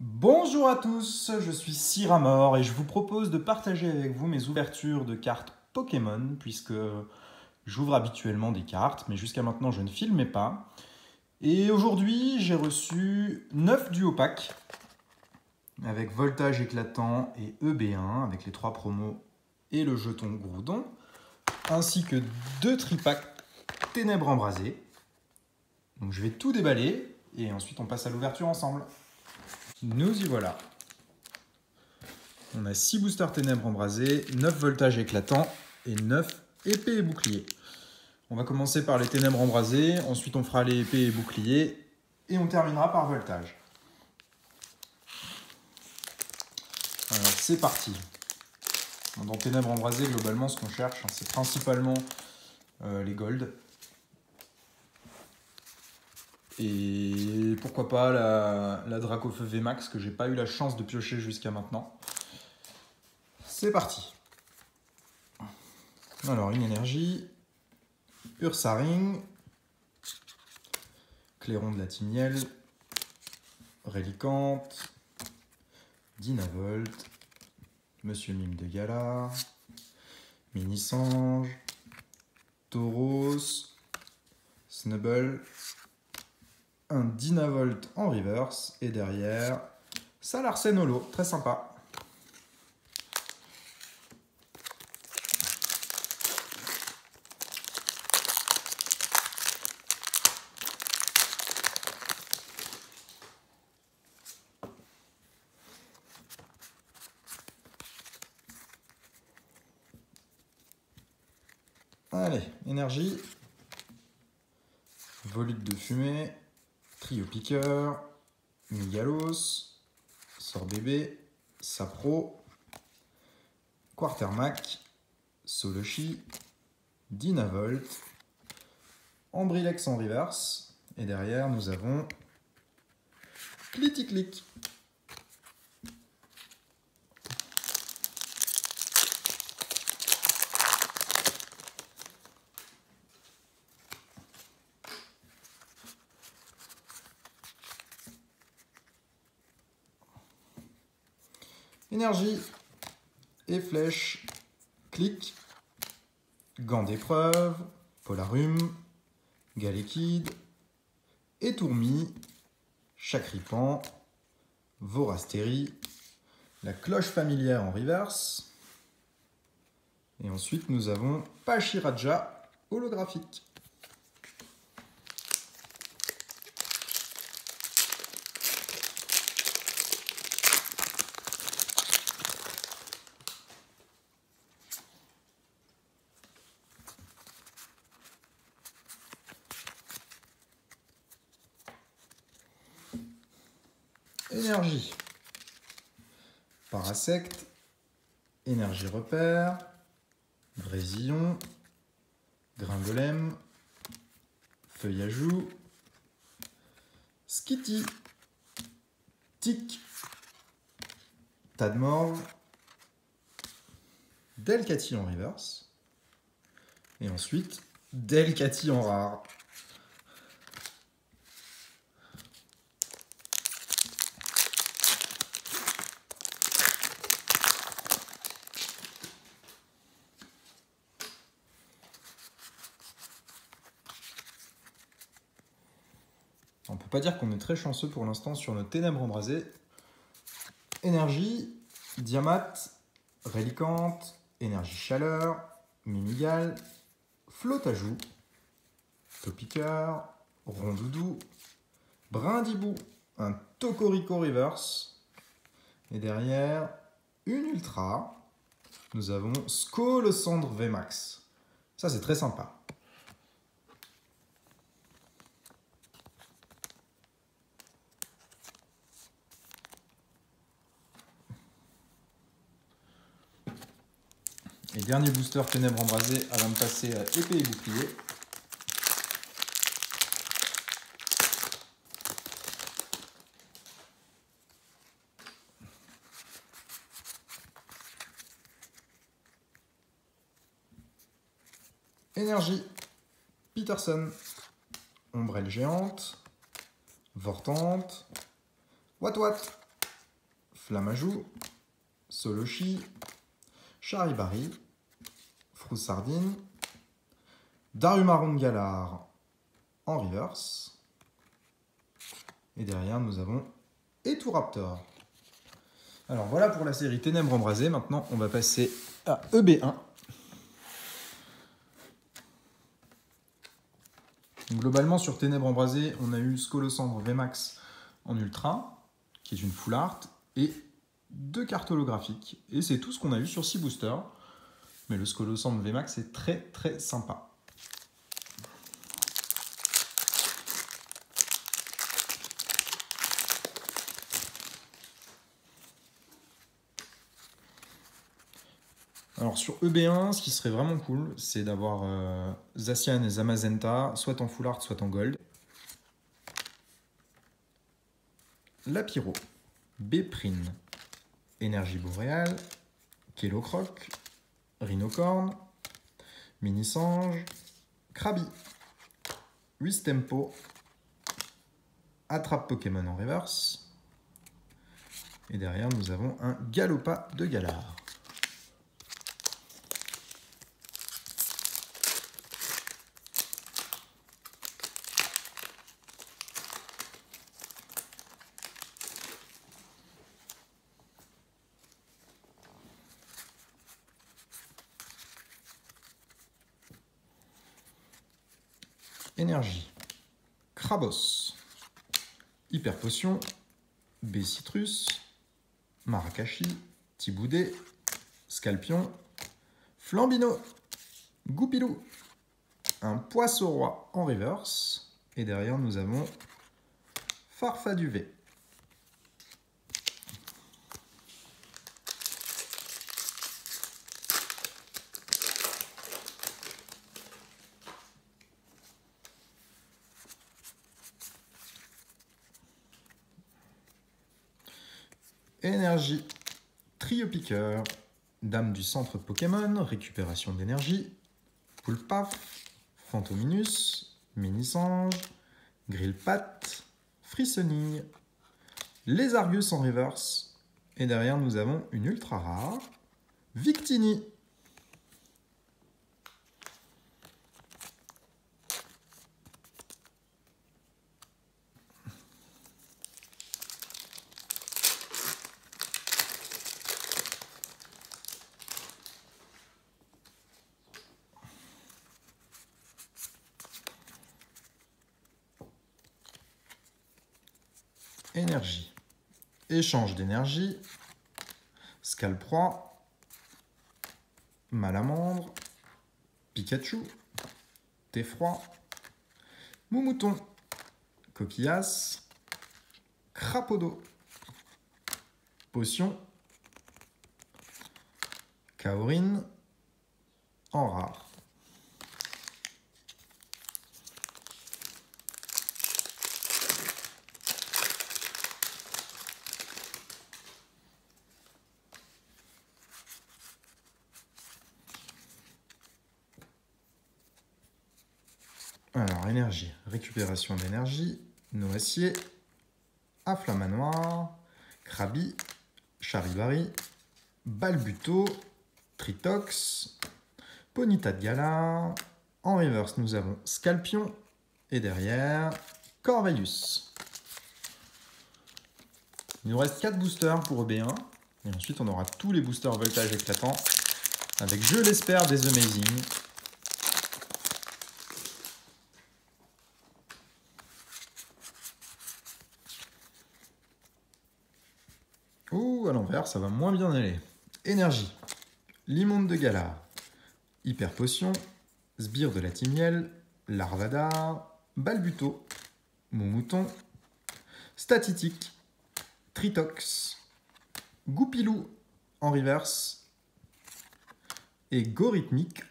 Bonjour à tous, je suis Cyramor et je vous propose de partager avec vous mes ouvertures de cartes Pokémon puisque j'ouvre habituellement des cartes, mais jusqu'à maintenant je ne filmais pas. Et aujourd'hui j'ai reçu 9 duos packs avec Voltage éclatant et EB1 avec les 3 promos et le jeton Groudon, ainsi que 2 tripacks Ténèbres embrasées. Donc je vais tout déballer et ensuite on passe à l'ouverture ensemble. Nous y voilà. On a 6 boosters ténèbres embrasées, 9 voltages éclatants et 9 épées et boucliers. On va commencer par les ténèbres embrasées, ensuite on fera les épées et boucliers et on terminera par voltage. Alors c'est parti. Dans ténèbres embrasées, globalement ce qu'on cherche, c'est principalement les golds. Et pourquoi pas la Dracofeu VMAX que j'ai pas eu la chance de piocher jusqu'à maintenant. C'est parti. Alors une énergie, Ursaring, Clairon de la Timiel, Rélicante, Dynavolt, Monsieur Mime de Galar, Mini-Sange, Tauros, Snubble, un Dynavolt en reverse et derrière Salarsen Holo, très sympa. Allez, énergie, volute de fumée, trio piqueur, Migalos, sort bébé, Sapro, Quartermac, Soloshi, Dynavolt, Ambrilex en reverse, et derrière nous avons Cliticlic. Énergie et flèche, clic, gant d'épreuve, Polarum, Galekid, Étourmi, Chakripan, Vorastéry, la cloche familière en reverse. Et ensuite nous avons Pachiraja holographique. Énergie, Parasect, énergie repère, Grésillon, Gringolem, Feuillajou, Skitty, Tic, Tadmorve, Delcatty en reverse, et ensuite Delcatty en rare. On peut pas dire qu'on est très chanceux pour l'instant sur nos ténèbres embrasées. Énergie, Diamat, Rélicante, énergie chaleur, Mimigal, Flotajou, Topiqueur, Rondoudou, Brindibou, un Tocorico reverse. Et derrière, une ultra, nous avons Skolosandre VMAX. Ça c'est très sympa. Et dernier booster ténèbres embrasées avant de passer à épée et bouclier. Énergie, Peterson, Ombrelle géante, Vortante, Watwat, Flamajou, Soloshi, Charibari, Froussardine, Darumaron Galar en reverse. Et derrière, nous avons Eturaptor. Alors voilà pour la série Ténèbres Embrasées. Maintenant, on va passer à EB1. Donc, globalement, sur Ténèbres Embrasées, on a eu Scolocendre VMAX en Ultra, qui est une full art, et 2 cartes holographiques. Et c'est tout ce qu'on a eu sur 6 boosters. Mais le Scolocendre VMAX est très très sympa. Alors sur EB1, ce qui serait vraiment cool, c'est d'avoir Zacian et Zamazenta, soit en full art, soit en gold. Lapiro, Béprine, Énergie Boréale, Kélocroc, Rhinocorn, Minisange, Krabi, Wistempo, Attrape Pokémon en reverse. Et derrière, nous avons un Galopa de Galar. Énergie, Krabos, Hyper Potion, B-Citrus, Marakashi, Tiboudé, Scalpion, Flambino, Goupilou, un Poisson-Roi en reverse. Et derrière, nous avons Farfaduvet. Énergie, Trio Piqueur, Dame du centre Pokémon, récupération d'énergie, Poulpaf, Fantominus, Minisange, Grillpat, Frissonning, Lézargus en reverse, et derrière nous avons une ultra rare, Victini. Énergie, échange d'énergie, Scalproie, Malamandre, Pikachu, Theffroi, Moumouton, Coquillas, Crapodo, Potion, Kaorin, en rare. Alors, énergie, récupération d'énergie, Noacier, Afflamanoir, Krabi, Charibari, Balbuto, Tritox, Ponyta de Galar. En reverse, nous avons Scalpion. Et derrière, Corvalus. Il nous reste 4 boosters pour EB1. Et ensuite, on aura tous les boosters voltage éclatants. Avec, je l'espère, des Amazing. Ouh, à l'envers, ça va moins bien aller. Énergie, Limonde de Galar, Hyper Potion, Sbire de la Timiel, Larvadar, Balbuto, Moumouton, Statitique, Tritox, Goupilou en reverse et Gorhythmique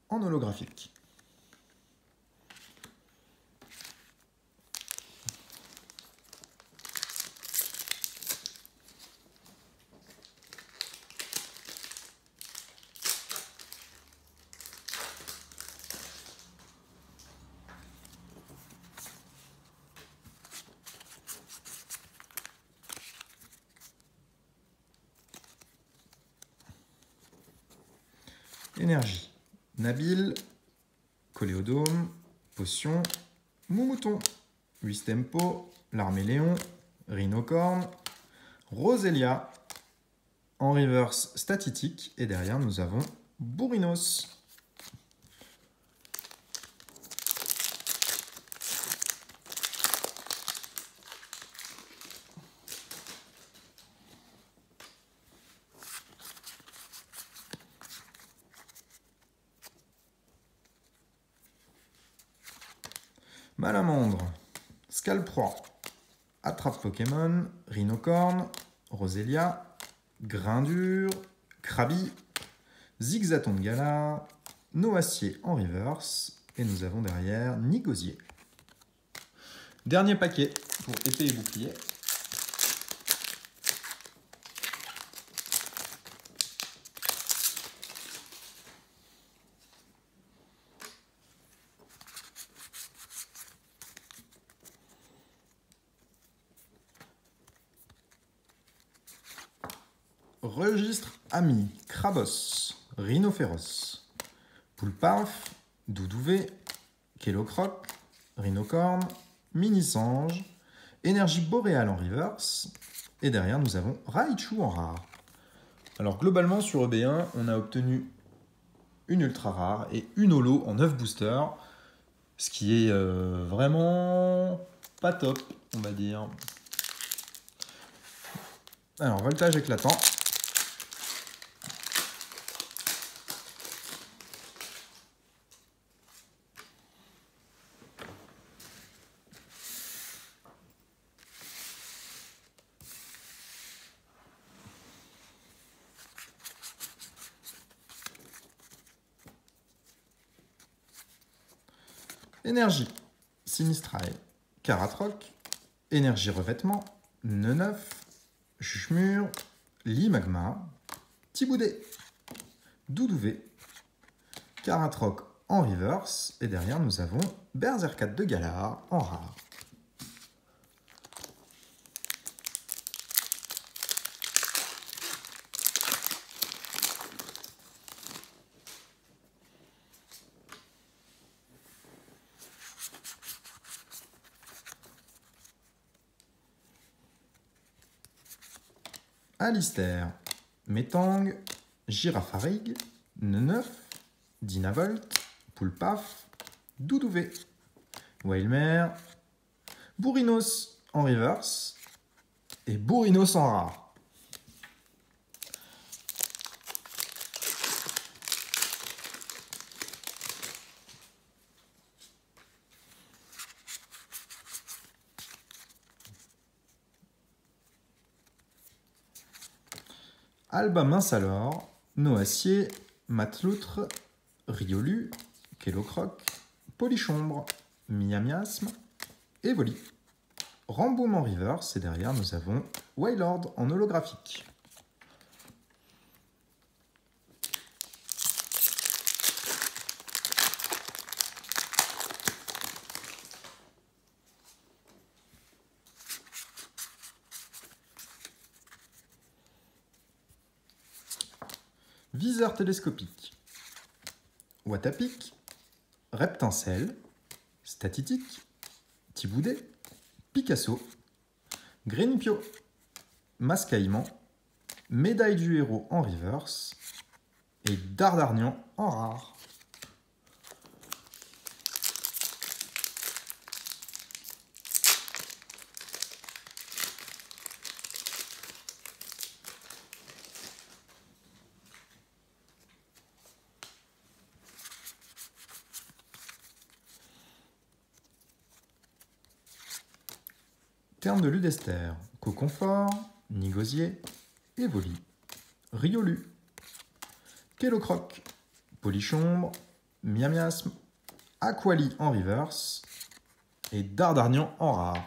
en holographique. Énergie. Nabil, Coléodome, Potion, Moumouton, Wistempo, l'Arméléon, Rhinocorne, Roselia, en reverse Statitique, et derrière nous avons Bourrinos. Malamandre, Scalproie, Attrape Pokémon, Rhinocorne, Roselia, Grindure, Krabi, Zigzaton de Galar, Noacier en reverse, et nous avons derrière Nigosier. Dernier paquet pour épée et bouclier. Registre Ami, Krabos, Rhinophéros, Poulpaf, Doudouvé, Kélocroc, Rhinocorne, Mini-Sange, Énergie Boréale en reverse, et derrière nous avons Raichu en rare. Alors globalement sur EB1, on a obtenu une ultra rare et une holo en 9 boosters, ce qui est vraiment pas top, on va dire. Alors voltage éclatant. Énergie, Sinistrail, Karatroc, Énergie Revêtement, Neneuf, Juchemur, Limagma, Tiboudet, Doudouvé, Karatroc en reverse, et derrière nous avons Berserkat de Galar en rare. Alistair, Métang, Girafarig, Neneuf, Dynavolt, Poulpaf, Doudouvé, Wailmer, Bourrinos en reverse et Bourrinos en rare. Alba Minsalor, Noacier, Matloutre, Riolu, Kélocroc, Polichombre, Miamiasme, Evoli, Ramboum en reverse, et derrière nous avons Wailord en holographique. Viseur télescopique, Watapic, Reptincelle, Statitique, Tiboudet, Picasso, Grenipio, Mascaïman, Médaille du héros en reverse et Dardarnian en rare. Terme de Ludester, Coconfort, Nigosier, Evoli, Riolu, Kélocroc, Polichombre, Miamiasme, Aquali en reverse et Dardarnian en rare.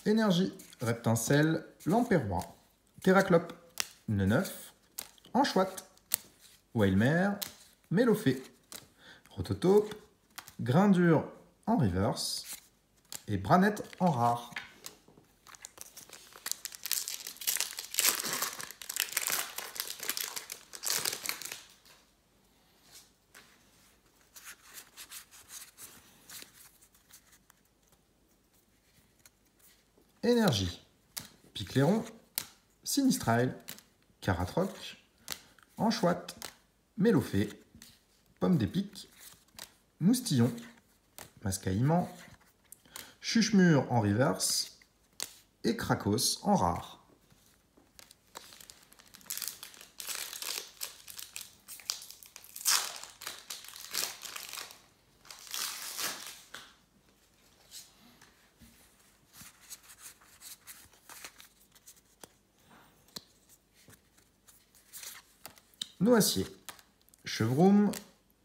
Énergie, Reptincelle, Lampérois, Terraclope, Neneuf, Anchouette, Wailmer, Mélofée, Rototope, Grindur en reverse et Branette en rare. Énergie, Picléron, Sinistral, Caratroc, Anchouette, Mélofée, Pomme d'épic, Moustillon, Mascaïman, Chuchemur en reverse et Krakos en rare. Noacier, Chevroum,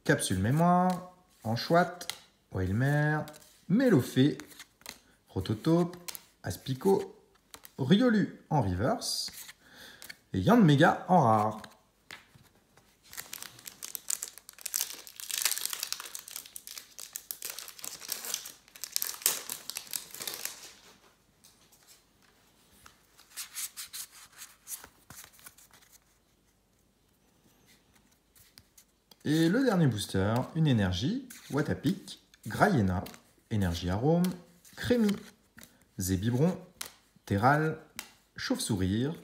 Capsule Mémoire, Anchouette, Wailmer, Mélofée, Rototope, Aspico, Riolu en reverse et Yanmega en rare. Et le dernier booster, une énergie, Watapic, Grayena, énergie arôme, Crémy, Zébibron, Terral, Chauve-sourire,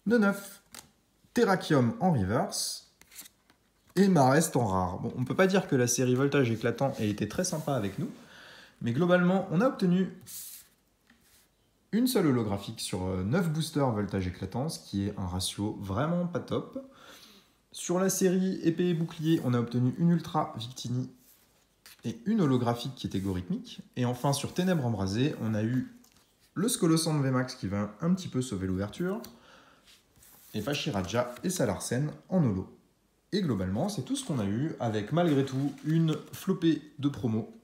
Neneuf, Terrakium en reverse et Marest en rare. Bon, on ne peut pas dire que la série Voltage éclatant ait été très sympa avec nous, mais globalement, on a obtenu une seule holographique sur 9 boosters Voltage éclatant, ce qui est un ratio vraiment pas top. Sur la série épée et bouclier, on a obtenu une ultra Victini et une holographique qui était gorithmique. Et enfin, sur Ténèbres embrasées, on a eu le Skolosand VMAX qui va un petit peu sauver l'ouverture, et Pachiraja et Salarsen en holo. Et globalement, c'est tout ce qu'on a eu, avec malgré tout une flopée de promos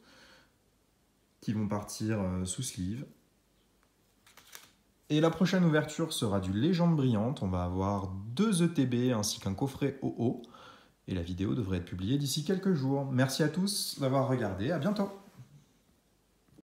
qui vont partir sous sleeve. Et la prochaine ouverture sera du Légende brillante. On va avoir 2 ETB ainsi qu'un coffret OO. Et la vidéo devrait être publiée d'ici quelques jours. Merci à tous d'avoir regardé. À bientôt.